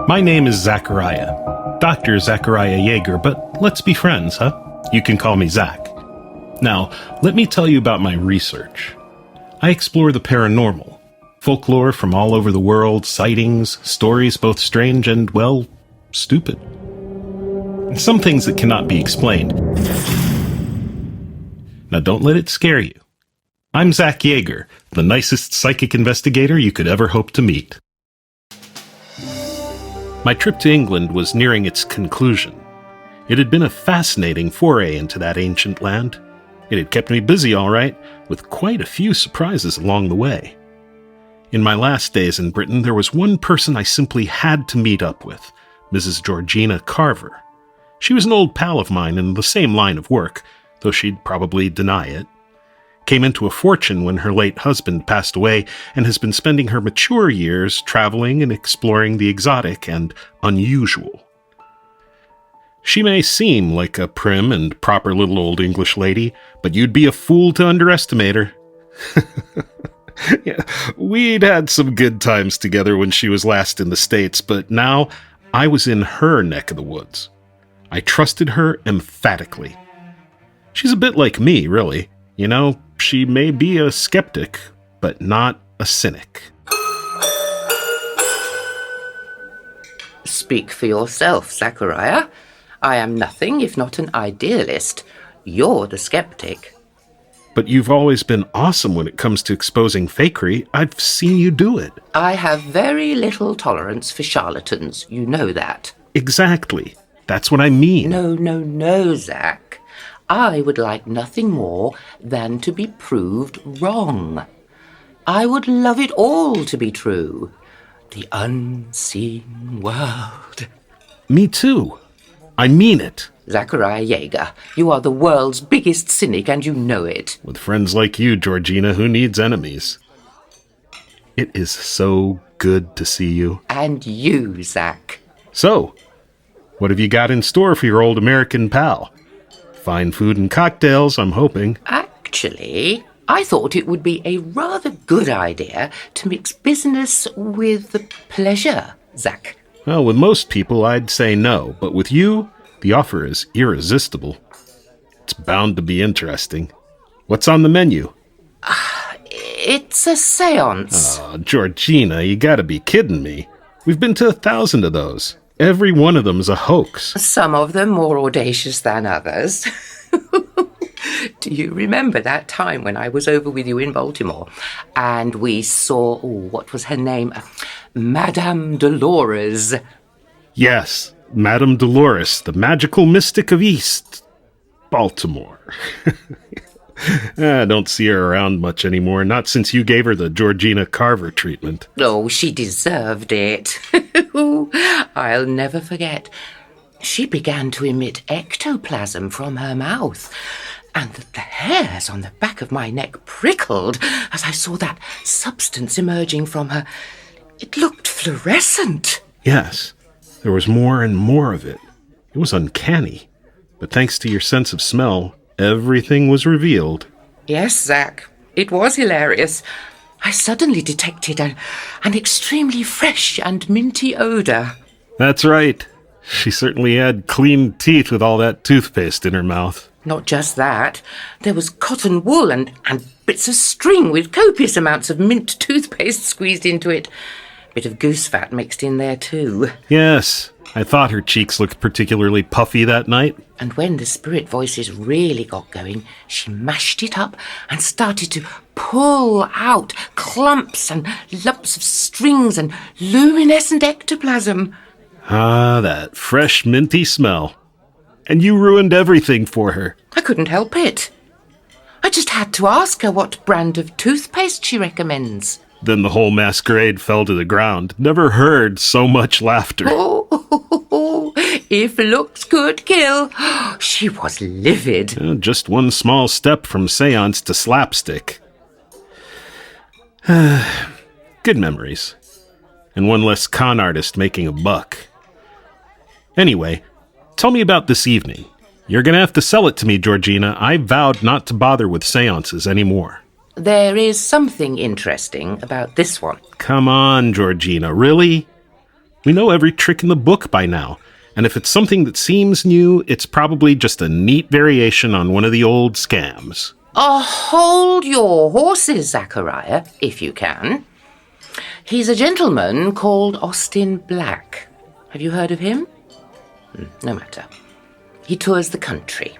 My name is Zachariah. Dr. Zachariah Jaeger, but let's be friends, huh? You can call me Zach. Now, let me tell you about my research. I explore the paranormal, folklore from all over the world, sightings, stories both strange and, well, stupid. Some things that cannot be explained. Now don't let it scare you. I'm Zach Jaeger, the nicest psychic investigator you could ever hope to meet. My trip to England was nearing its conclusion. It had been a fascinating foray into that ancient land. It had kept me busy, all right, with quite a few surprises along the way. In my last days in Britain, there was one person I simply had to meet up with, Mrs. Georgina Carver. She was an old pal of mine in the same line of work, though she'd probably deny it. Came into a fortune when her late husband passed away and has been spending her mature years traveling and exploring the exotic and unusual. She may seem like a prim and proper little old English lady, but you'd be a fool to underestimate her. Yeah, we'd had some good times together when she was last in the States, but now I was in her neck of the woods. I trusted her emphatically. She's a bit like me, really. You know, she may be a skeptic, but not a cynic. Speak for yourself, Zachariah. I am nothing if not an idealist. You're the skeptic. But you've always been awesome when it comes to exposing fakery. I've seen you do it. I have very little tolerance for charlatans. You know that. Exactly. That's what I mean. No, Zach. I would like nothing more than to be proved wrong. I would love it all to be true. The unseen world. Me too. I mean it. Zachariah Jaeger, you are the world's biggest cynic and you know it. With friends like you, Georgina, who needs enemies? It is so good to see you. And you, Zach. So, what have you got in store for your old American pal? Fine food and cocktails, I'm hoping. Actually, I thought it would be a rather good idea to mix business with pleasure, Zach. Well, with most people, I'd say no, but with you, the offer is irresistible. It's bound to be interesting. What's on the menu? It's a seance. Oh, Georgina, you gotta be kidding me. We've been to 1,000 of those. Every one of them's a hoax. Some of them more audacious than others. Do you remember that time when I was over with you in Baltimore and we saw, what was her name? Madame Dolores. Yes, Madame Dolores, the magical mystic of East Baltimore. I don't see her around much anymore, not since you gave her the Georgina Carver treatment. Oh, she deserved it. I'll never forget. She began to emit ectoplasm from her mouth, and the hairs on the back of my neck prickled as I saw that substance emerging from her. It looked fluorescent. Yes, there was more and more of it. It was uncanny, but thanks to your sense of smell, everything was revealed. Yes, Zach, it was hilarious. I suddenly detected an extremely fresh and minty odor. That's right. She certainly had clean teeth with all that toothpaste in her mouth. Not just that. There was cotton wool and bits of string with copious amounts of mint toothpaste squeezed into it. Bit of goose fat mixed in there too. Yes, I thought her cheeks looked particularly puffy that night. And when the spirit voices really got going, she mashed it up and started to pull out clumps and lumps of strings and luminescent ectoplasm. Ah, that fresh, minty smell. And you ruined everything for her. I couldn't help it. I just had to ask her what brand of toothpaste she recommends. Then the whole masquerade fell to the ground. Never heard so much laughter. Oh, if looks could kill. She was livid. Just one small step from seance to slapstick. Good memories. And one less con artist making a buck. Anyway, tell me about this evening. You're gonna have to sell it to me, Georgina. I vowed not to bother with seances anymore. There is something interesting about this one. Come on, Georgina, really? We know every trick in the book by now, and if it's something that seems new, it's probably just a neat variation on one of the old scams. Hold your horses, Zachariah, if you can. He's a gentleman called Austin Black. Have you heard of him? No matter. He tours the country.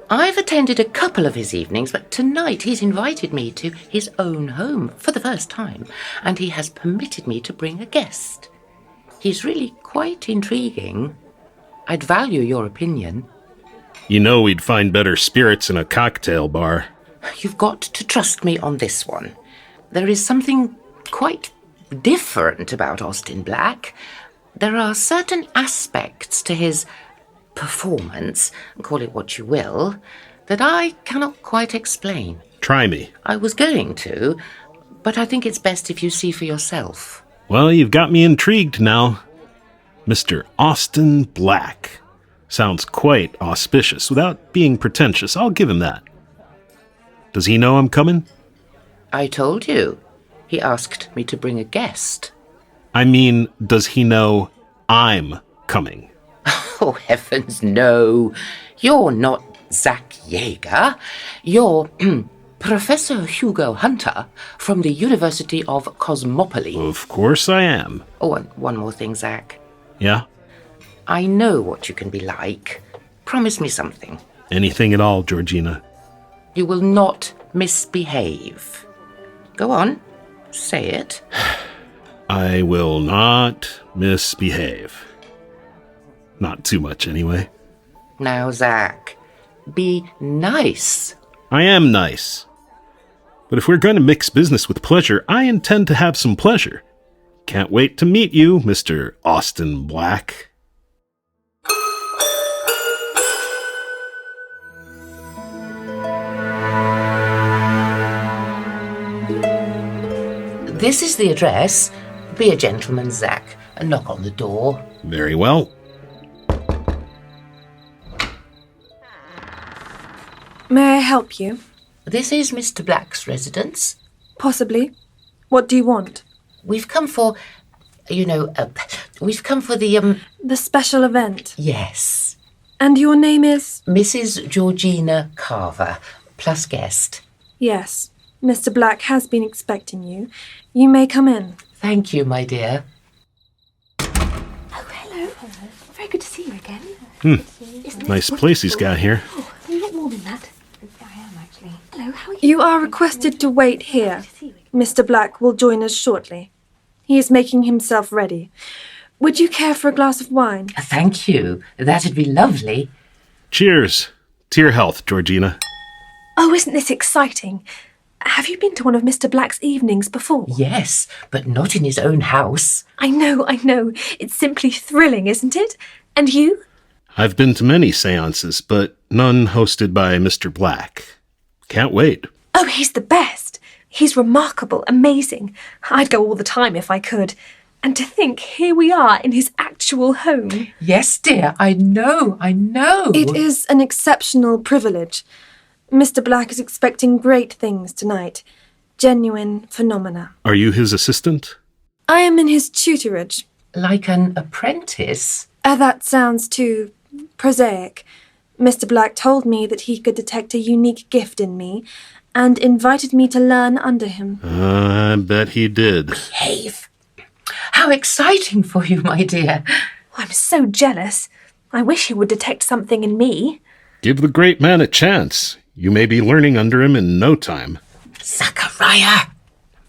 I've attended a couple of his evenings, but tonight he's invited me to his own home for the first time, and he has permitted me to bring a guest. He's really quite intriguing. I'd value your opinion. You know we'd find better spirits in a cocktail bar. You've got to trust me on this one. There is something quite different about Austin Black. There are certain aspects to his performance, call it what you will, that I cannot quite explain. Try me. I was going to, but I think it's best if you see for yourself. Well, you've got me intrigued now. Mr. Austin Black. Sounds quite auspicious. Without being pretentious, I'll give him that. Does he know I'm coming? I told you. He asked me to bring a guest. I mean, does he know I'm coming? Oh, heavens, no. You're not Zach Jaeger. You're Professor Hugo Hunter from the University of Cosmopolis. Of course I am. Oh, and one more thing, Zach. Yeah? I know what you can be like. Promise me something. Anything at all, Georgina. You will not misbehave. Go on, say it. I will not misbehave. Not too much, anyway. Now, Zach, be nice. I am nice. But if we're going to mix business with pleasure, I intend to have some pleasure. Can't wait to meet you, Mr. Austin Black. This is the address. Be a gentleman, Zach, and knock on the door. Very well. May I help you? This is Mr. Black's residence. Possibly. What do you want? We've come for, we've come for the, The special event. Yes. And your name is? Mrs. Georgina Carver, plus guest. Yes. Mr. Black has been expecting you. You may come in. Thank you, my dear. Oh, hello. Very good to see you again. Nice place he's got here. Oh, you're not warm in that. I am, actually. Hello, how are you? You are requested to wait here. Mr. Black will join us shortly. He is making himself ready. Would you care for a glass of wine? Thank you. That'd be lovely. Cheers. To your health, Georgina. Oh, isn't this exciting? Have you been to one of Mr. Black's evenings before? Yes, but not in his own house. I know. It's simply thrilling, isn't it? And you? I've been to many seances, but none hosted by Mr. Black. Can't wait. Oh, he's the best. He's remarkable, amazing. I'd go all the time if I could. And to think, here we are in his actual home. Yes, dear, I know. It is an exceptional privilege. Mr. Black is expecting great things tonight. Genuine phenomena. Are you his assistant? I am in his tutorage. Like an apprentice? That sounds too prosaic. Mr. Black told me that he could detect a unique gift in me and invited me to learn under him. I bet he did. Behave. How exciting for you, my dear. I'm so jealous. I wish he would detect something in me. Give the great man a chance. You may be learning under him in no time. Zachariah!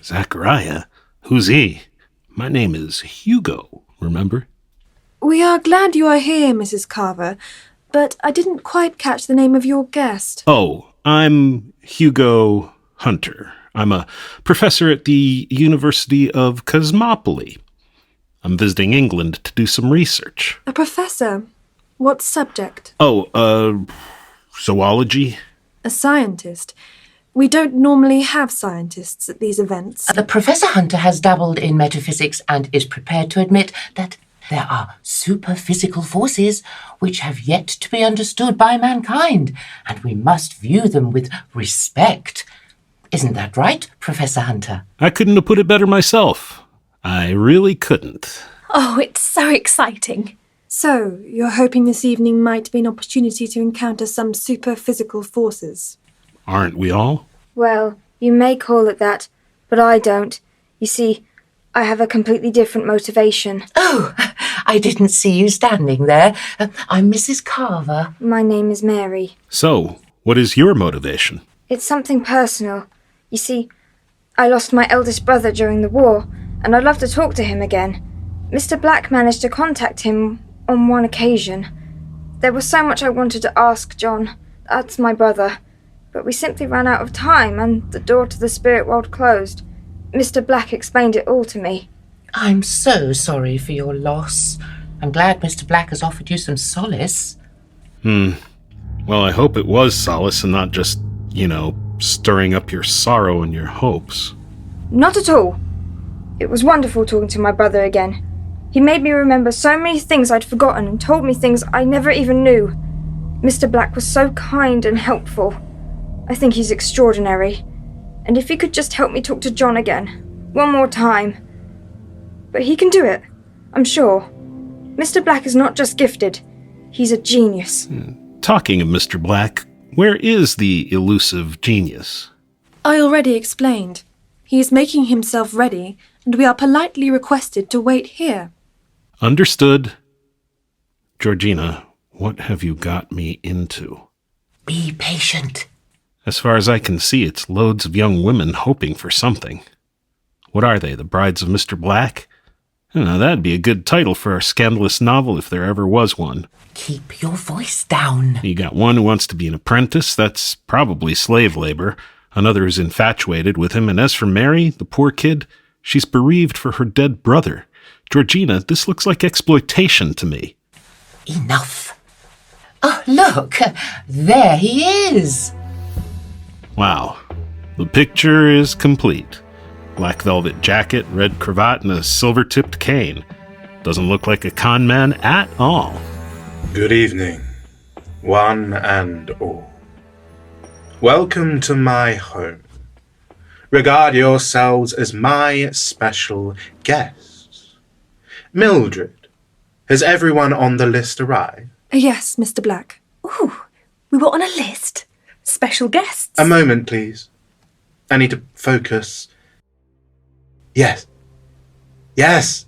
Zachariah? Who's he? My name is Hugo, remember? We are glad you are here, Mrs. Carver, but I didn't quite catch the name of your guest. Oh, I'm Hugo Hunter. I'm a professor at the University of Cosmopolis. I'm visiting England to do some research. A professor? What subject? Zoology? A scientist. We don't normally have scientists at these events. The Professor Hunter has dabbled in metaphysics and is prepared to admit that there are superphysical forces which have yet to be understood by mankind, and we must view them with respect. Isn't that right, Professor Hunter? I couldn't have put it better myself. I really couldn't. Oh, it's so exciting. So, you're hoping this evening might be an opportunity to encounter some super-physical forces? Aren't we all? Well, you may call it that, but I don't. You see, I have a completely different motivation. Oh, I didn't see you standing there. I'm Mrs. Carver. My name is Mary. So, what is your motivation? It's something personal. You see, I lost my eldest brother during the war, and I'd love to talk to him again. Mr. Black managed to contact him on one occasion. There was so much I wanted to ask John. That's my brother. But we simply ran out of time, and the door to the spirit world closed. Mr. Black explained it all to me. I'm so sorry for your loss. I'm glad Mr. Black has offered you some solace. Well, I hope it was solace and not just, stirring up your sorrow and your hopes. Not at all. It was wonderful talking to my brother again. He made me remember so many things I'd forgotten and told me things I never even knew. Mr. Black was so kind and helpful. I think he's extraordinary. And if he could just help me talk to John again, one more time. But he can do it, I'm sure. Mr. Black is not just gifted, he's a genius. Talking of Mr. Black, where is the elusive genius? I already explained. He is making himself ready, and we are politely requested to wait here. Understood. Georgina, what have you got me into? Be patient. As far as I can see, it's loads of young women hoping for something. What are they, the brides of Mr. Black? That'd be a good title for a scandalous novel if there ever was one. Keep your voice down. You got one who wants to be an apprentice, that's probably slave labor. Another who's infatuated with him, and as for Mary, the poor kid, she's bereaved for her dead brother. Georgina, this looks like exploitation to me. Enough. Oh, look, there he is. Wow, the picture is complete. Black velvet jacket, red cravat, and a silver-tipped cane. Doesn't look like a con man at all. Good evening, one and all. Welcome to my home. Regard yourselves as my special guests. Mildred, has everyone on the list arrived? Yes, Mr. Black. Ooh, we were on a list. Special guests. A moment, please. I need to focus. Yes. Yes.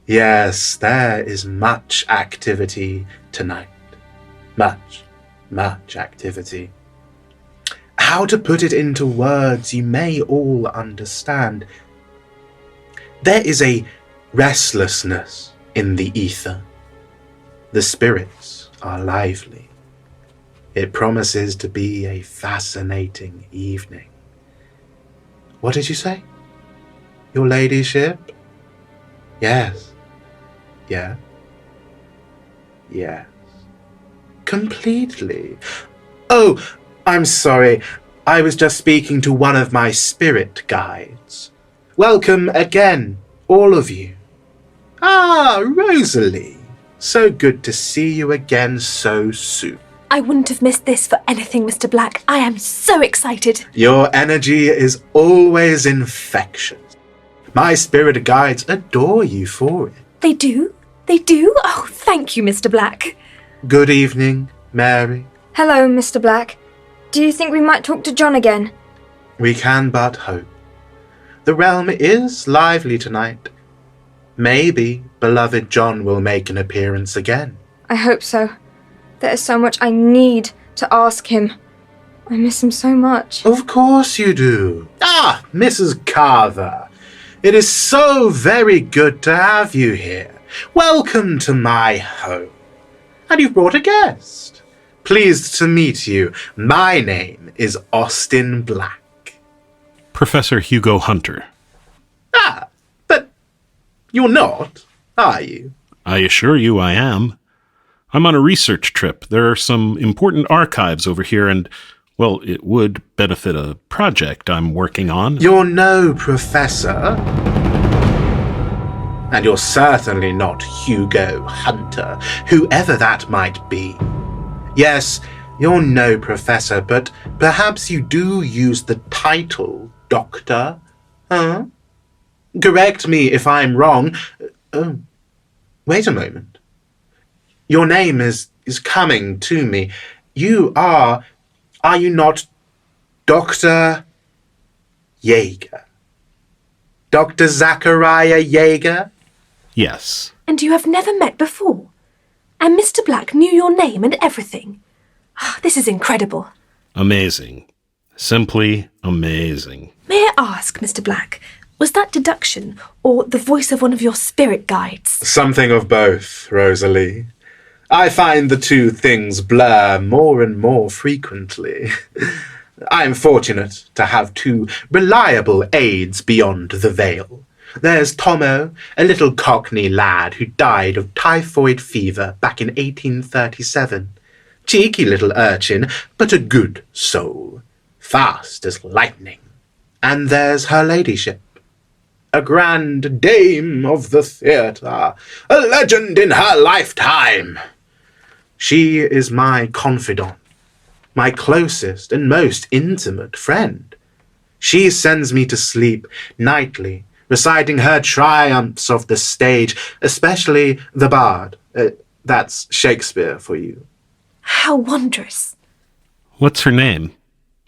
Yes, there is much activity tonight. Much activity. How to put it into words you may all understand. There is a restlessness in the ether. The spirits are lively. It promises to be a fascinating evening. What did you say? Your ladyship? Yes. Yeah. Yes. Completely. Oh, I'm sorry. I was just speaking to one of my spirit guides. Welcome again, all of you. Ah, Rosalie. So good to see you again so soon. I wouldn't have missed this for anything, Mr. Black. I am so excited. Your energy is always infectious. My spirit guides adore you for it. They do? They do? Oh, thank you, Mr. Black. Good evening, Mary. Hello, Mr. Black. Do you think we might talk to John again? We can but hope. The realm is lively tonight. Maybe beloved John will make an appearance again. I hope so. There is so much I need to ask him. I miss him so much. Of course you do. Ah, Mrs. Carver. It is so very good to have you here. Welcome to my home. And you've brought a guest. Pleased to meet you. My name is Austin Black. Professor Hugo Hunter. Ah, but you're not, are you? I assure you I am. I'm on a research trip. There are some important archives over here and, well, it would benefit a project I'm working on. You're no professor. And you're certainly not Hugo Hunter, whoever that might be. Yes, you're no professor, but perhaps you do use the title Doctor, huh? Correct me if I'm wrong. Oh, wait a moment. Your name is coming to me. You are you not Dr. Jaeger? Dr. Zachariah Jaeger? Yes. And you have never met before? And Mr. Black knew your name and everything? This is incredible. Amazing. Simply amazing. May I ask, Mr. Black, was that deduction or the voice of one of your spirit guides? Something of both, Rosalie. I find the two things blur more and more frequently. I am fortunate to have two reliable aides beyond the veil. There's Tomo, a little Cockney lad who died of typhoid fever back in 1837. Cheeky little urchin, but a good soul. Fast as lightning. And there's her ladyship, a grand dame of the theatre, a legend in her lifetime. She is my confidant, my closest and most intimate friend. She sends me to sleep nightly, reciting her triumphs of the stage, especially the bard. That's Shakespeare for you. How wondrous. What's her name?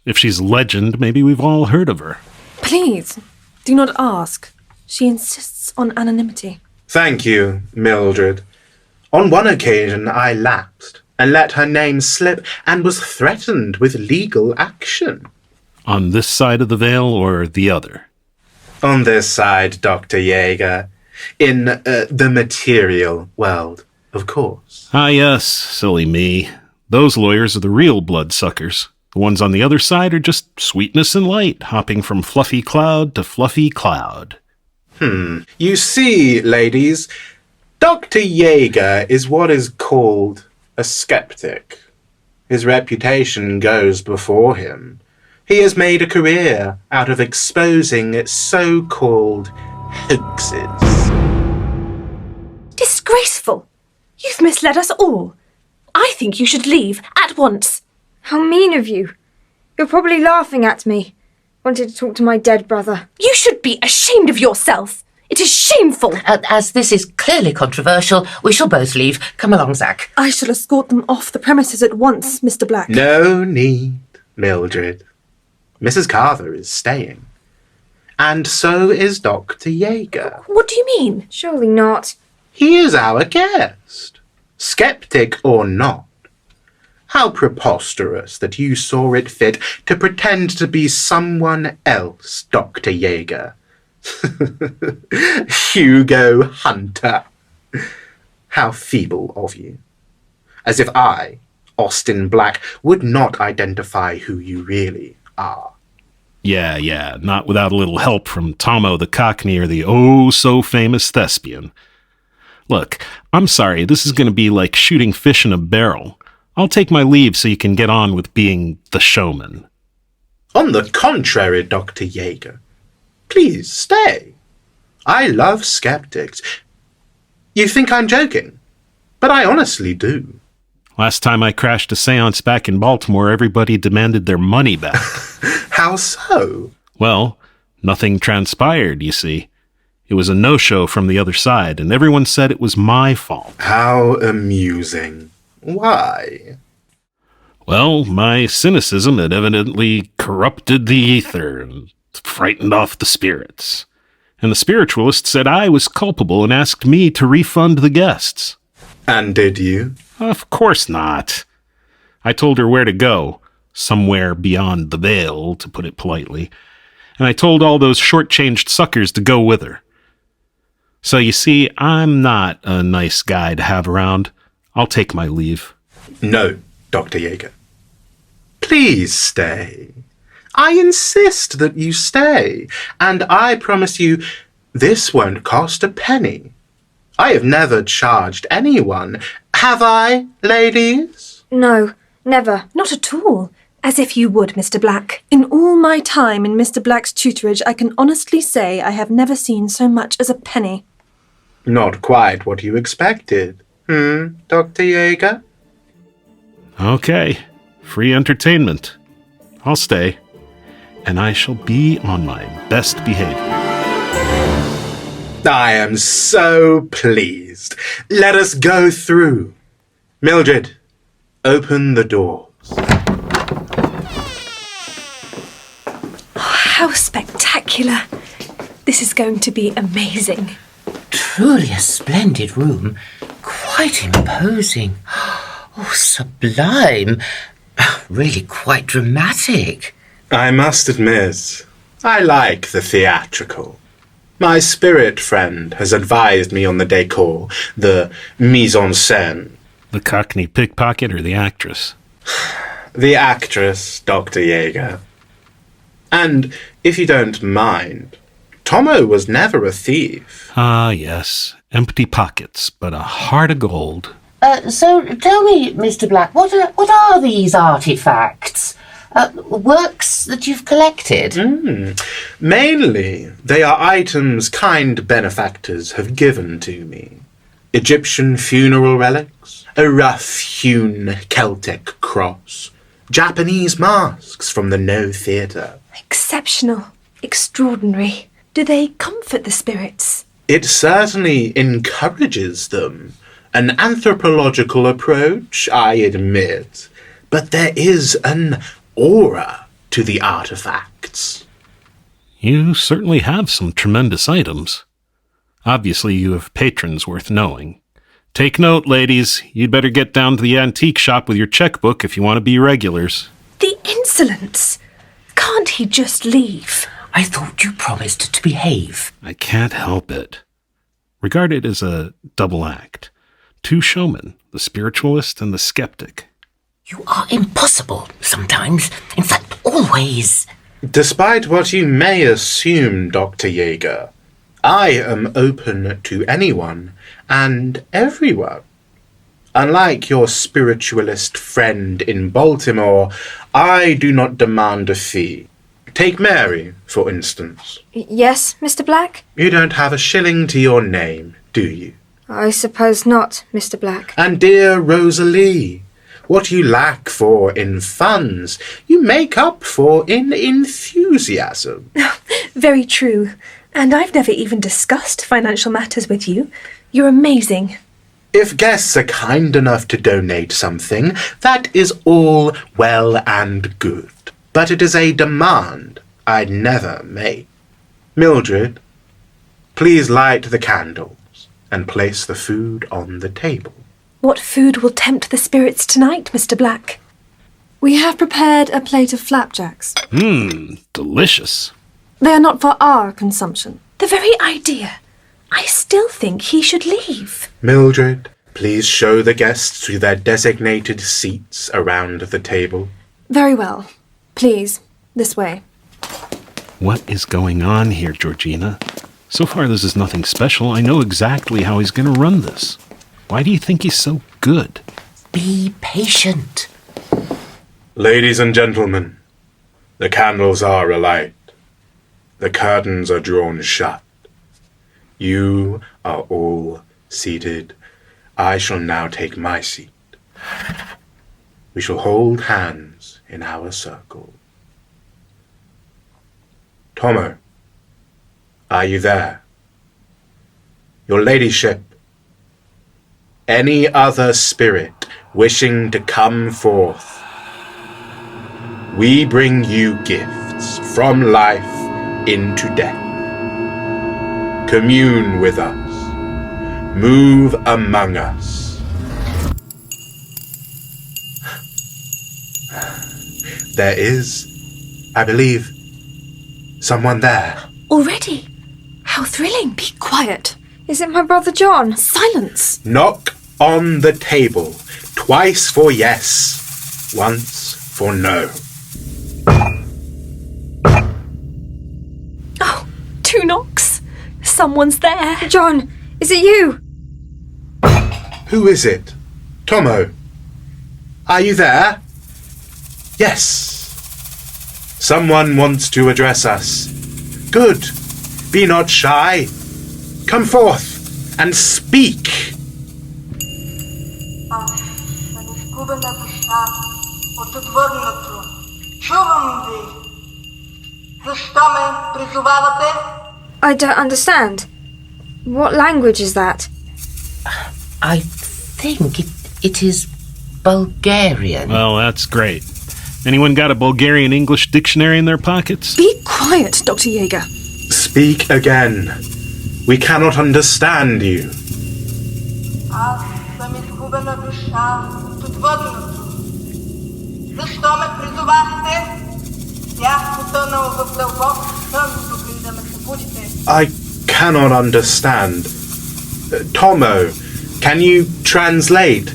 If she's legend, maybe we've all heard of her. Please, do not ask. She insists on anonymity. Thank you, Mildred. On one occasion I lapsed and let her name slip and was threatened with legal action. On this side of the veil or the other? On this side, Dr. Jaeger. In the material world, of course. Ah, yes, silly me. Those lawyers are the real bloodsuckers. The ones on the other side are just sweetness and light, hopping from fluffy cloud to fluffy cloud. You see, ladies, Dr. Jaeger is what is called a skeptic. His reputation goes before him. He has made a career out of exposing so-called hoaxes. Disgraceful. You've misled us all. I think you should leave at once. How mean of you. You're probably laughing at me. Wanted to talk to my dead brother. You should be ashamed of yourself. It is shameful. As this is clearly controversial, we shall both leave. Come along, Zach. I shall escort them off the premises at once, Mr. Black. No need, Mildred. Mrs. Carver is staying. And so is Dr. Jaeger. What do you mean? Surely not. He is our guest. Skeptic or not. How preposterous that you saw it fit to pretend to be someone else, Dr. Jaeger. Hugo Hunter. How feeble of you. As if I, Austin Black, would not identify who you really are. Yeah, not without a little help from Tomo the Cockney or the oh-so-famous thespian. Look, I'm sorry, this is going to be like shooting fish in a barrel. I'll take my leave so you can get on with being the showman. On the contrary, Dr. Jaeger. Please stay. I love skeptics. You think I'm joking, but I honestly do. Last time I crashed a seance back in Baltimore, everybody demanded their money back. How so? Well, nothing transpired, you see. It was a no-show from the other side, and everyone said it was my fault. How amusing. Why? Well, my cynicism had evidently corrupted the ether and frightened off the spirits. And the spiritualist said I was culpable and asked me to refund the guests. And did you? Of course not. I told her where to go, somewhere beyond the veil, to put it politely, and I told all those short-changed suckers to go with her. So you see, I'm not a nice guy to have around. I'll take my leave. No, Dr. Jaeger. Please stay. I insist that you stay, and I promise you this won't cost a penny. I have never charged anyone, have I, ladies? No, never. Not at all. As if you would, Mr. Black. In all my time in Mr. Black's tutorage, I can honestly say I have never seen so much as a penny. Not quite what you expected. Dr. Jaeger? Okay, free entertainment. I'll stay, and I shall be on my best behavior. I am so pleased. Let us go through. Mildred, open the doors. How spectacular. This is going to be amazing. Truly a splendid room. Quite imposing. Oh, sublime. Really quite dramatic. I must admit, I like the theatrical. My spirit friend has advised me on the decor, the mise en scène. The Cockney pickpocket or the actress? The actress, Dr. Jaeger. And, if you don't mind, Tomo was never a thief. Ah, yes. Empty pockets, but a heart of gold. So tell me, Mr. Black, what are these artifacts? Works that you've collected? Mainly, they are items kind benefactors have given to me. Egyptian funeral relics, a rough-hewn Celtic cross, Japanese masks from the No Theatre. Exceptional. Extraordinary. Do they comfort the spirits? It certainly encourages them. An anthropological approach, I admit, but there is an aura to the artifacts. You certainly have some tremendous items. Obviously, you have patrons worth knowing. Take note, ladies. You'd better get down to the antique shop with your checkbook if you want to be regulars. The insolence! Can't he just leave? I thought you promised to behave. I can't help it. Regard it as a double act. Two showmen, the spiritualist and the skeptic. You are impossible sometimes. In fact, always. Despite what you may assume, Dr. Jaeger, I am open to anyone and everyone. Unlike your spiritualist friend in Baltimore, I do not demand a fee. Take Mary, for instance. Yes, Mr. Black? You don't have a shilling to your name, do you? I suppose not, Mr. Black. And dear Rosalie, what you lack for in funds, you make up for in enthusiasm. Very true. And I've never even discussed financial matters with you. You're amazing. If guests are kind enough to donate something, that is all well and good. But it is a demand I'd never make. Mildred, please light the candles and place the food on the table. What food will tempt the spirits tonight, Mr. Black? We have prepared a plate of flapjacks. Delicious. They are not for our consumption. The very idea. I still think he should leave. Mildred, please show the guests to their designated seats around the table. Very well. Please, this way. What is going on here, Georgina? So far, this is nothing special. I know exactly how he's going to run this. Why do you think he's so good? Be patient. Ladies and gentlemen, the candles are alight. The curtains are drawn shut. You are all seated. I shall now take my seat. We shall hold hands in our circle. Tomo, are you there? Your ladyship, any other spirit wishing to come forth, we bring you gifts from life into death. Commune with us. Move among us. There is, I believe, someone there. Already? How thrilling. Be quiet. Is it my brother John? Silence. Knock on the table. Twice for yes, once for no. Oh, 2 knocks. Someone's there. John, is it you? Who is it? Tomo. Are you there? Yes. Someone wants to address us. Good. Be not shy. Come forth and speak. I don't understand. What language is that? I think it is Bulgarian. Well, that's great. Anyone got a Bulgarian English dictionary in their pockets? Be quiet, Dr. Jaeger. Speak again. We cannot understand you. Аз съм изгубена душа от водното. Защо ме призовахте? Бях потънал в дълбок сън, докато да ме събудите. I cannot understand. Tomo, can you translate?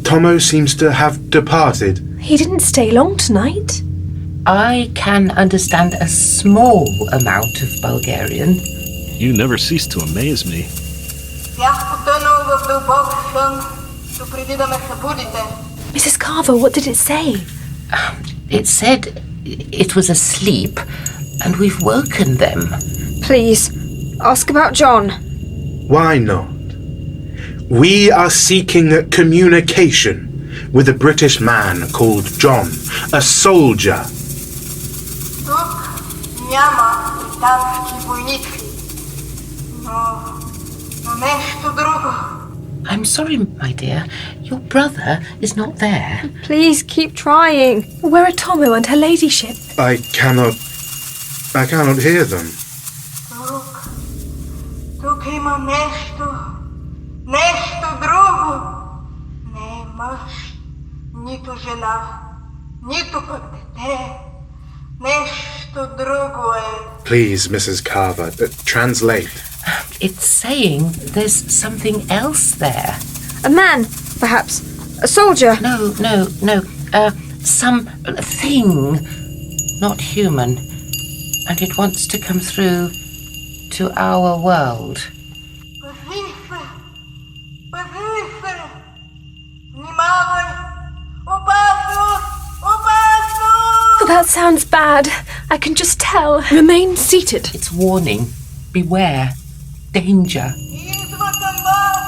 Tomo seems to have departed. He didn't stay long tonight. I can understand a small amount of Bulgarian. You never cease to amaze me. Бях потънал в дълбок сън, допреди да ме събудите. Mrs. Carver, what did it say? It said it was asleep, and we've woken them. Please, ask about John. Why not? We are seeking communication with a British man called John, a soldier. Тук няма британски войници, но нещо друго. I'm sorry, my dear. Your brother is not there. Please keep trying. Where are Tomo and her ladyship? I cannot hear them. Тук има нещо друго. Не е мъж, нито жена, нито пък дете. Нещо друго е. Please, Mrs. Carver, translate. It's saying there's something else there. A man, perhaps. A soldier. No. Some thing. Not human. And it wants to come through to our world. Пази се! Внимавай! Опасност! Опасност! That sounds bad. I can just tell. Remain seated. It's warning. Beware. Danger. Идва към вас!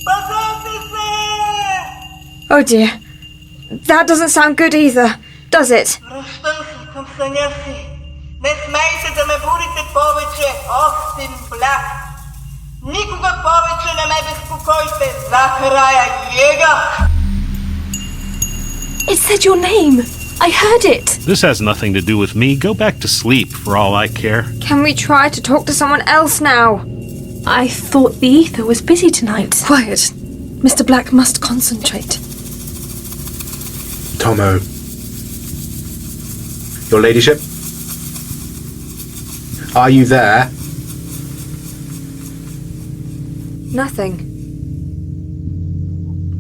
Пазете се! Oh dear. That doesn't sound good either, does it? Връщам се към съня си. Не смейте да ме будите повече, Остин Бляк. Никога повече не ме безпокойте, Zachariah Jaeger. It said your name. I heard it. This has nothing to do with me. Go back to sleep, for all I care. Can we try to talk to someone else now? I thought the ether was busy tonight. Quiet. Mr. Black must concentrate. Tomo. Your ladyship? Are you there? Nothing.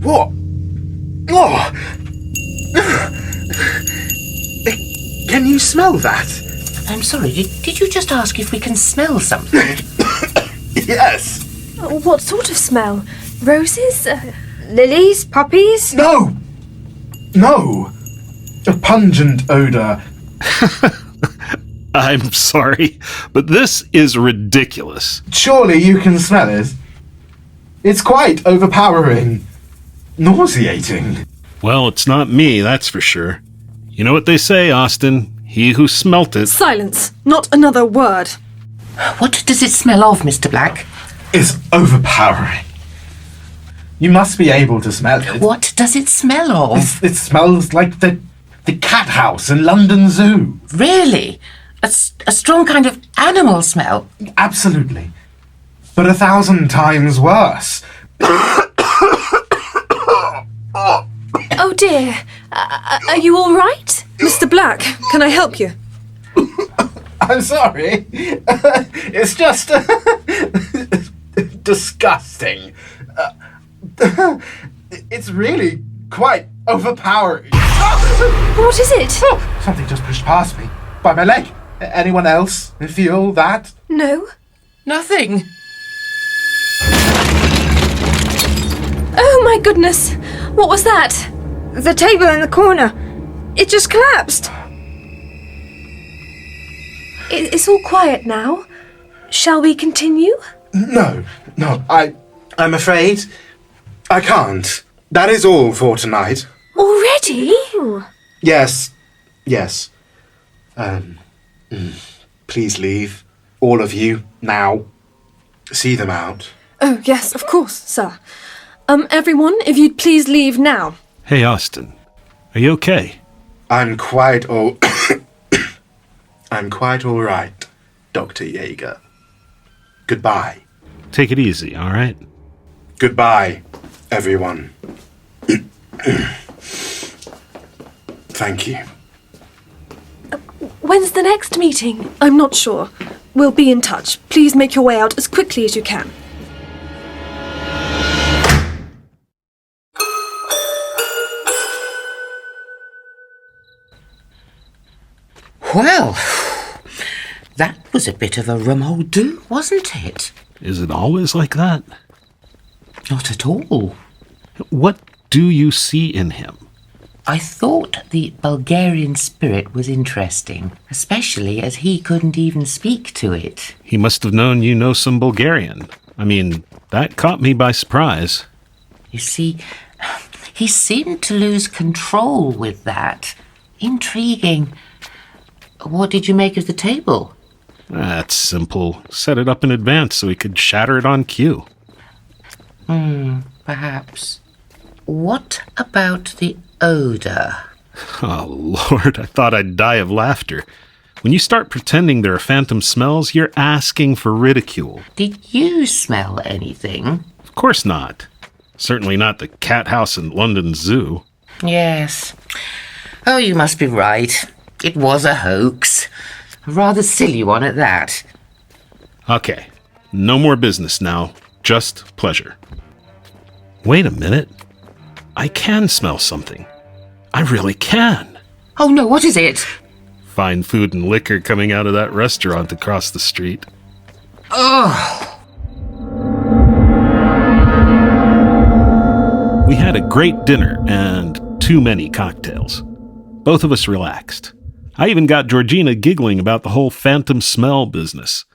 What? Oh! Can you smell that? I'm sorry, did you just ask if we can smell something? Yes. What sort of smell? Roses? Lilies? Puppies? No. A pungent odor. I'm sorry, but this is ridiculous. Surely you can smell it. It's quite overpowering. Nauseating. Well, it's not me, that's for sure. You know what they say, Austin? He who smelt it. Silence. Not another word. What does it smell of, Mr. Black? It's overpowering. You must be able to smell it. What does it smell of? It smells like the cat house in London Zoo. Really? A strong kind of animal smell? Absolutely. But 1,000 times worse. Oh dear. Are you all right? Mr. Black, can I help you? I'm sorry. It's just disgusting. It's really quite overpowering. What is it? Something just pushed past me. By my leg. Anyone else feel that? No. Nothing. Oh my goodness. What was that? The table in the corner. It just collapsed. It's all quiet now. Shall we continue? No. I'm afraid I can't. That is all for tonight. Already? Yes. Please leave. All of you, now. see them out? Oh, yes, of course, sir. Everyone, if you'd please leave now. Hey, Austin. Are you okay? I'm quite all... I'm quite all right, Dr. Jaeger. Goodbye. Take it easy, all right? Goodbye, everyone. Thank you. When's the next meeting? I'm not sure. We'll be in touch. Please make your way out as quickly as you can. Well, that was a bit of a remoldoo, wasn't it? Is it always like that? Not at all. What do you see in him? I thought the Bulgarian spirit was interesting, especially as he couldn't even speak to it. He must have known you know some Bulgarian. I mean, that caught me by surprise. You see, he seemed to lose control with that. Intriguing. What did you make of the table? That's simple. Set it up in advance so he could shatter it on cue. Perhaps. What about the odour? Oh, Lord, I thought I'd die of laughter. When you start pretending there are phantom smells, you're asking for ridicule. Did you smell anything? Of course not. Certainly not the cat house in London Zoo. Yes. Oh, you must be right. It was a hoax. A rather silly one at that. Okay, no more business now. Just pleasure. Wait a minute. I can smell something. I really can. Oh no, what is it? Fine food and liquor coming out of that restaurant across the street. Oh! We had a great dinner and too many cocktails. Both of us relaxed. I even got Georgina giggling about the whole phantom smell business.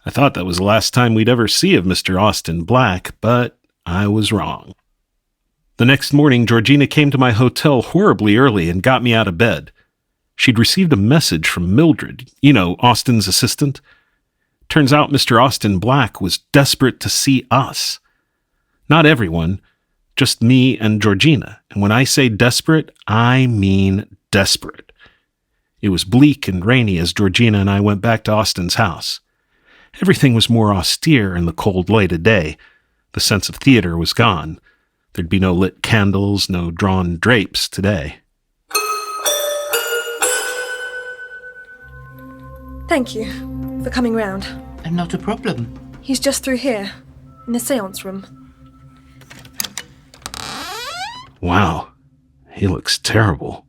I thought that was the last time we'd ever see of Mr. Austin Black, but I was wrong. The next morning, Georgina came to my hotel horribly early and got me out of bed. She'd received a message from Mildred, you know, Austin's assistant. Turns out Mr. Austin Black was desperate to see us. Not everyone, just me and Georgina. And when I say desperate, I mean desperate. It was bleak and rainy as Georgina and I went back to Austin's house. Everything was more austere in the cold light of day. The sense of theater was gone. There'd be no lit candles, no drawn drapes today. Thank you for coming round. Not a problem. He's just through here, in the seance room. Wow, he looks terrible.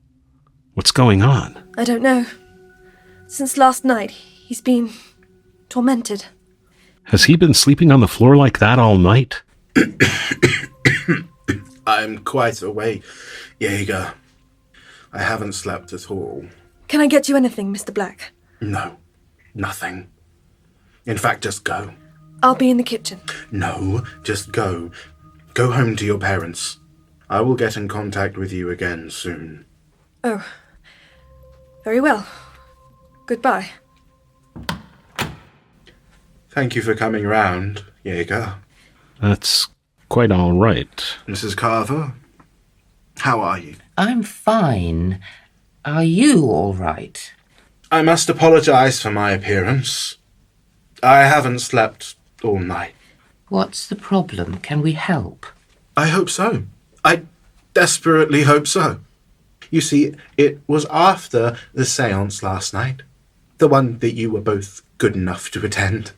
What's going on? I don't know. Since last night, he's been tormented. Has he been sleeping on the floor like that all night? I'm quite awake, Jaeger. I haven't slept at all. Can I get you anything, Mr. Black? No, nothing. In fact, just go. I'll be in the kitchen. No, just go. Go home to your parents. I will get in contact with you again soon. Oh, very well. Goodbye. Thank you for coming round, Jaeger. That's quite all right. Mrs. Carver, how are you? I'm fine. Are you all right? I must apologize for my appearance. I haven't slept all night. What's the problem? Can we help? I hope so. I desperately hope so. You see, it was after the séance last night, the one that you were both good enough to attend.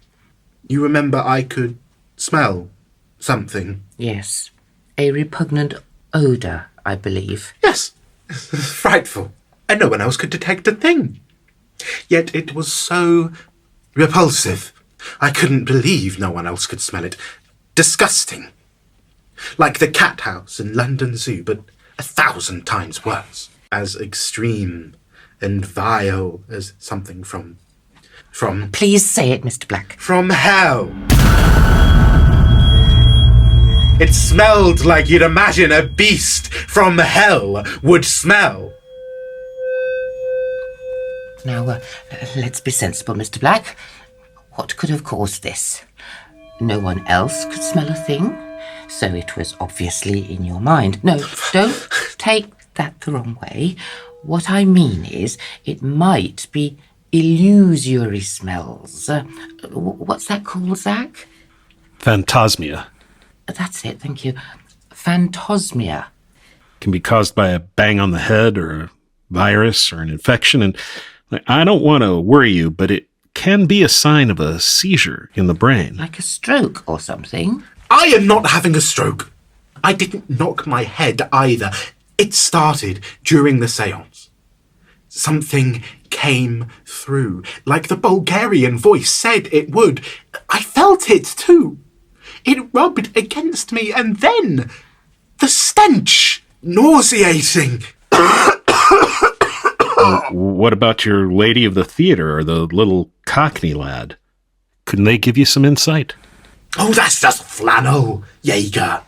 You remember I could smell something? Yes. A repugnant odour, I believe. Yes. Frightful. And no one else could detect a thing. Yet it was so repulsive. I couldn't believe no one else could smell it. Disgusting. Like the cat house in London Zoo, but 1,000 times worse. As extreme and vile as something from... Please say it, Mr. Black. From hell. It smelled like you'd imagine a beast from hell would smell. Now, let's be sensible, Mr. Black. What could have caused this? no one else could smell a thing, so it was obviously in your mind. No, don't take that the wrong way. What I mean is, it might be illusory smells. What's that called, Zach? Phantosmia. That's it, thank you. Phantosmia. Can be caused by a bang on the head or a virus or an infection. And I don't want to worry you, but it can be a sign of a seizure in the brain. Like a stroke or something? I am not having a stroke. I didn't knock my head either. It started during the séance. Something came through, like the Bulgarian voice said it would. I felt it too. It rubbed against me, and then the stench, nauseating. What about your lady of the theater or the little Cockney lad? Couldn't they give you some insight? Oh, that's just flannel, Jaeger.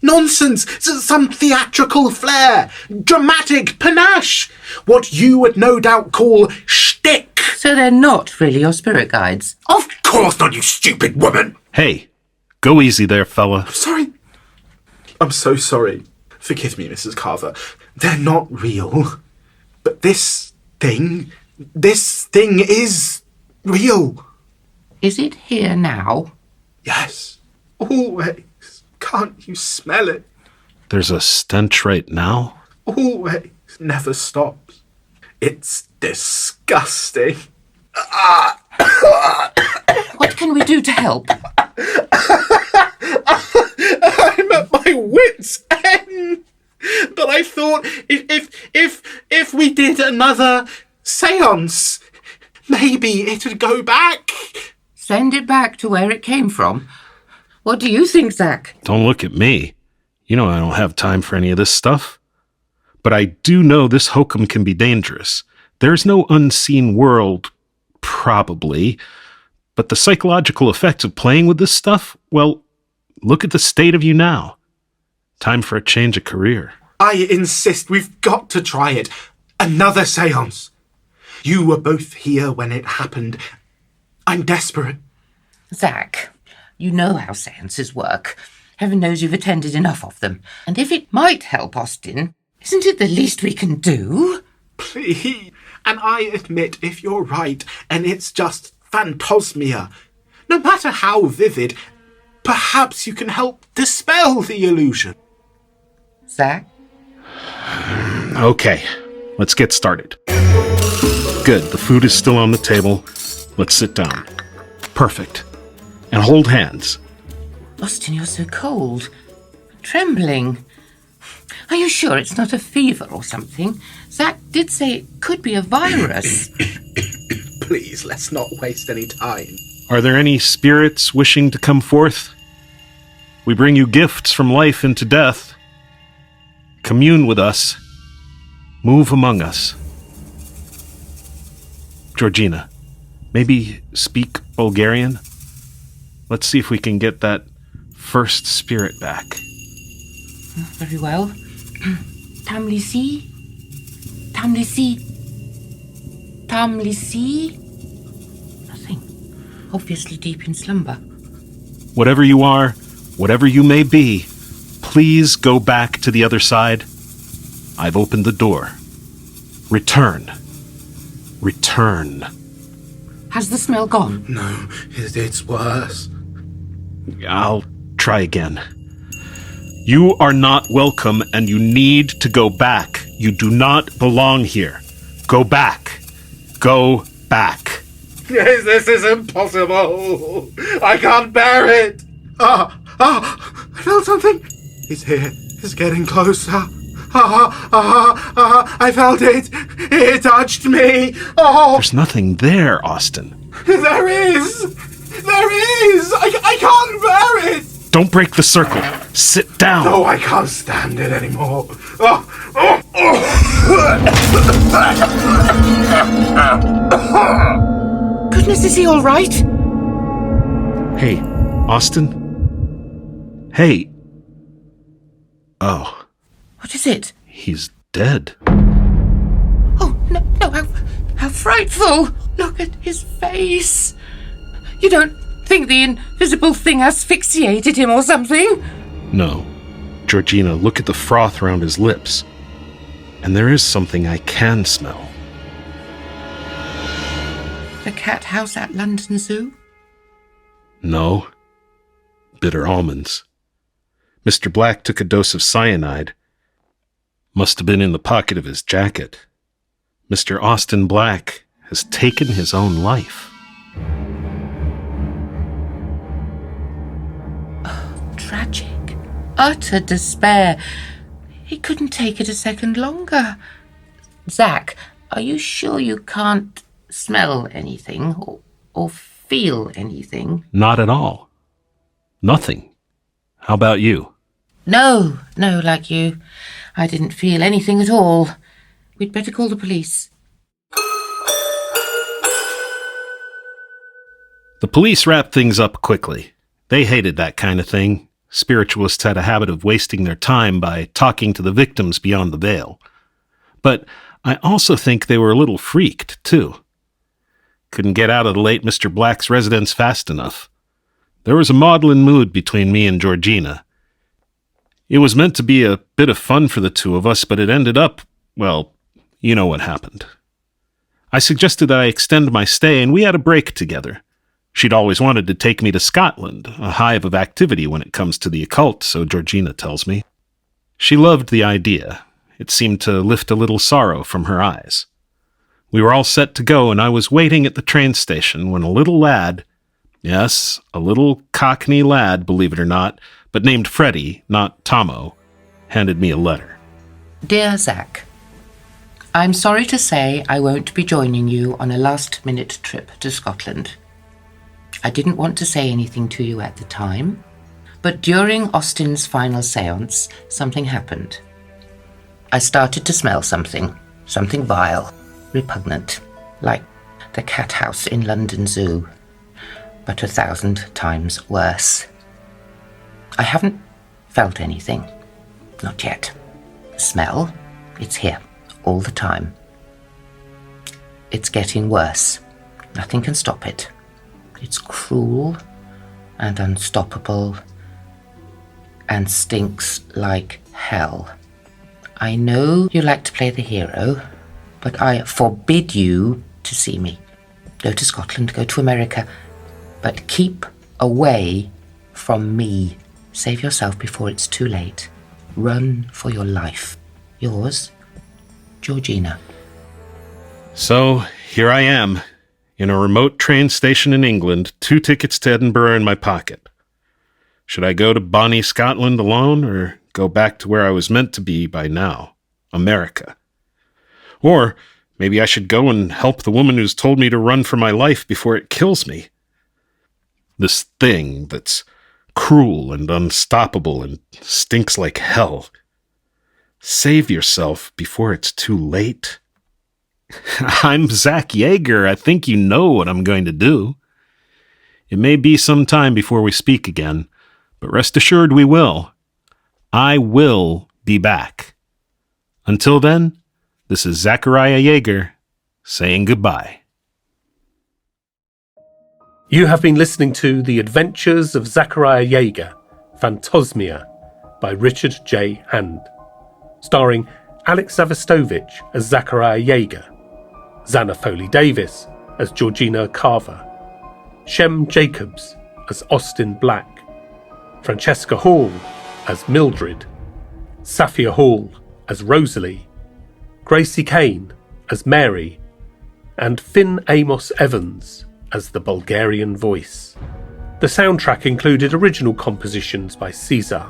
Nonsense! Some theatrical flair! Dramatic panache! What you would no doubt call shtick! So they're not really your spirit guides? Of course not, you stupid woman! Hey, go easy there, fella. Sorry. I'm so sorry. Forgive me, Mrs. Carver. They're not real. But this thing is real. Is it here now? Yes, always. Can't you smell it? There's a stench right now? Always. Never stops. It's disgusting. What can we do to help? I'm at my wit's end. But I thought if we did another séance, maybe it'd go back. Send it back to where it came from. What do you think, Zach? Don't look at me. You know I don't have time for any of this stuff. But I do know this hokum can be dangerous. There's no unseen world, probably. But the psychological effects of playing with this stuff, well, look at the state of you now. Time for a change of career. I insist, we've got to try it. Another séance. You were both here when it happened. I'm desperate. Zach, you know how seances work. Heaven knows you've attended enough of them. And if it might help Austin, isn't it the least we can do? Please. And I admit if you're right, and it's just Phantosmia. No matter how vivid, perhaps you can help dispel the illusion. Zach? Okay, let's get started. Good, the food is still on the table. Let's sit down. Perfect. And hold hands. Austin, you're so cold. Trembling. Are you sure it's not a fever or something? Zach did say it could be a virus. Please, let's not waste any time. Are there any spirits wishing to come forth? We bring you gifts from life into death. Commune with us. Move among us. Georgina, maybe speak Bulgarian? Let's see if we can get that first spirit back. Very well. Tamlisi? Tamlisi? Tamlisi? Nothing. Obviously deep in slumber. Whatever you are, whatever you may be, please go back to the other side. I've opened the door. Return. Return. Has the smell gone? No, it's worse. I'll try again. You are not welcome and you need to go back. You do not belong here. Go back. Go back. Yes, this is impossible. I can't bear it. I felt something. He's here. He's getting closer. I felt it. It touched me. Oh. There's nothing there, Austin. There is. There is. I can't bear it. Don't break the circle. Sit down. No, I can't stand it anymore. Goodness, is he all right? Hey, Austin? Hey. Oh. What is it? He's dead. Oh, no, how frightful. Look at his face. You don't think the invisible thing asphyxiated him or something? No. Georgina, look at the froth around his lips. And there is something I can smell. The cat house at London Zoo? No. Bitter almonds. Mr. Black took a dose of cyanide. Must have been in the pocket of his jacket. Mr. Austin Black has taken his own life. Oh, tragic. Utter despair. He couldn't take it a second longer. Zach, are you sure you can't smell anything or feel anything? Not at all. Nothing. How about you? No, like you. I didn't feel anything at all. We'd better call the police. The police wrapped things up quickly. They hated that kind of thing. Spiritualists had a habit of wasting their time by talking to the victims beyond the veil. But I also think they were a little freaked, too. Couldn't get out of the late Mr. Black's residence fast enough. There was a maudlin mood between me and Georgina. It was meant to be a bit of fun for the two of us, but it ended up, well, you know what happened. I suggested that I extend my stay, and we had a break together. She'd always wanted to take me to Scotland, a hive of activity when it comes to the occult, so Georgina tells me. She loved the idea. It seemed to lift a little sorrow from her eyes. We were all set to go, and I was waiting at the train station when a little lad, yes, a little Cockney lad, believe it or not, but named Freddie, not Tomo, handed me a letter. Dear Zach, I'm sorry to say I won't be joining you on a last-minute trip to Scotland. I didn't want to say anything to you at the time, but during Austin's final séance, something happened. I started to smell something vile, repugnant, like the cat house in London Zoo, but 1,000 times worse. I haven't felt anything, not yet. Smell, it's here, all the time. It's getting worse. Nothing can stop it. It's cruel and unstoppable and stinks like hell. I know you like to play the hero, but I forbid you to see me. Go to Scotland, go to America, but keep away from me. Save yourself before it's too late. Run for your life. Yours, Georgina. So, here I am, in a remote train station in England, 2 tickets to Edinburgh in my pocket. Should I go to bonny Scotland alone, or go back to where I was meant to be by now, America? Or maybe I should go and help the woman who's told me to run for my life before it kills me. This thing that's cruel and unstoppable and stinks like hell. Save yourself before it's too late. I'm Zach Jaeger. I think you know what I'm going to do. It may be some time before we speak again, but rest assured we will. I will be back. Until then, this is Zachariah Jaeger saying goodbye. You have been listening to The Adventures of Zachariah Jaeger, Phantosmia, by Richard J. Hand, starring Alex Zavostovich as Zachariah Jaeger, Zanna Foley-Davis as Georgina Carver, Shem Jacobs as Austin Black, Francesca Hall as Mildred, Safia Hall as Rosalie, Gracie Kane as Mary, and Finn Amos Evans as the Bulgarian voice. The soundtrack included original compositions by Seesar.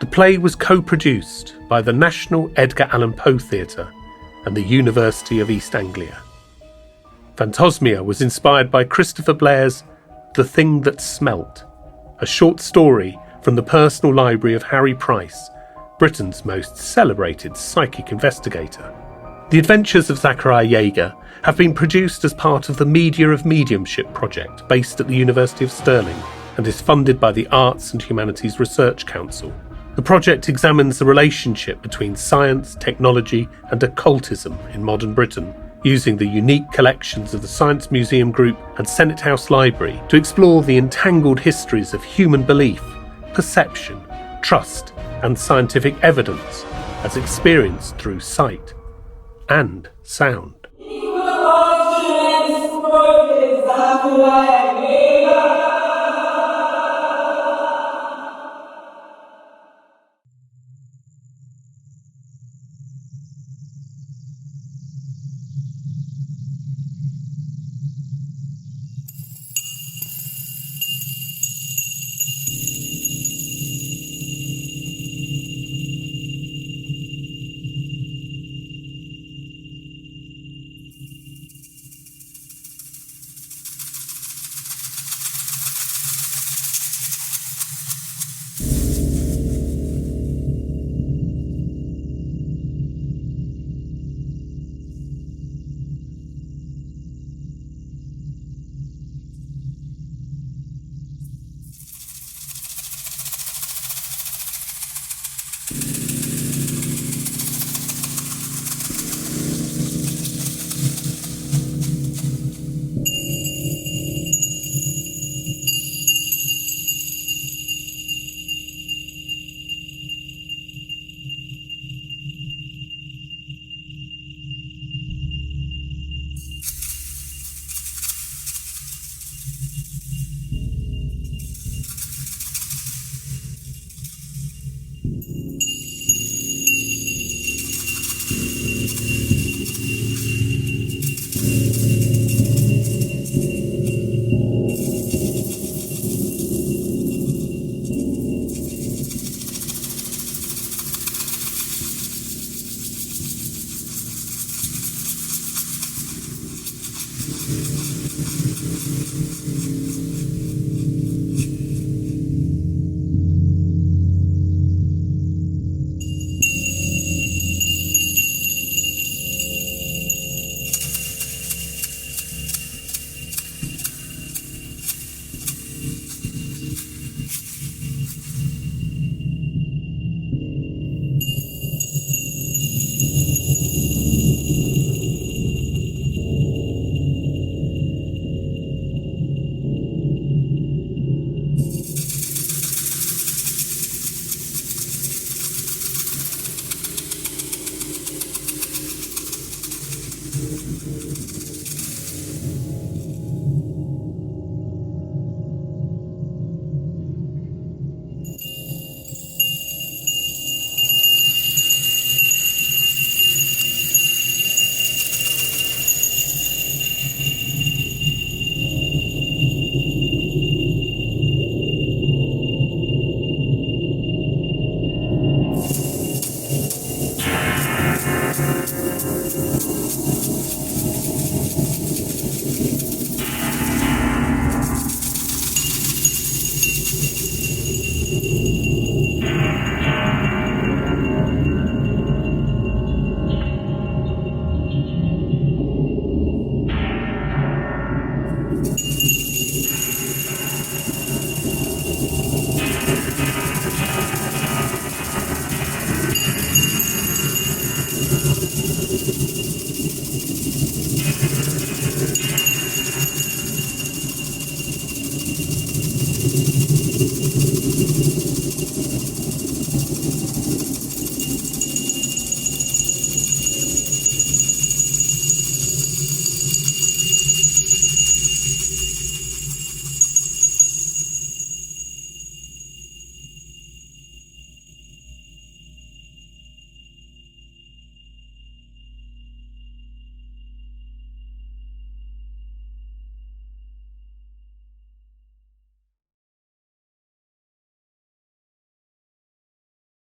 The play was co-produced by the National Edgar Allan Poe Theatre and the University of East Anglia. Phantosmia was inspired by Christopher Blayre's The Thing That Smelt, a short story from the personal library of Harry Price, Britain's most celebrated psychic investigator. The Adventures of Zachariah Jaeger have been produced as part of the Media of Mediumship project based at the University of Stirling and is funded by the Arts and Humanities Research Council. The project examines the relationship between science, technology and occultism in modern Britain using the unique collections of the Science Museum Group and Senate House Library to explore the entangled histories of human belief, perception, trust, and scientific evidence as experienced through sight and sound.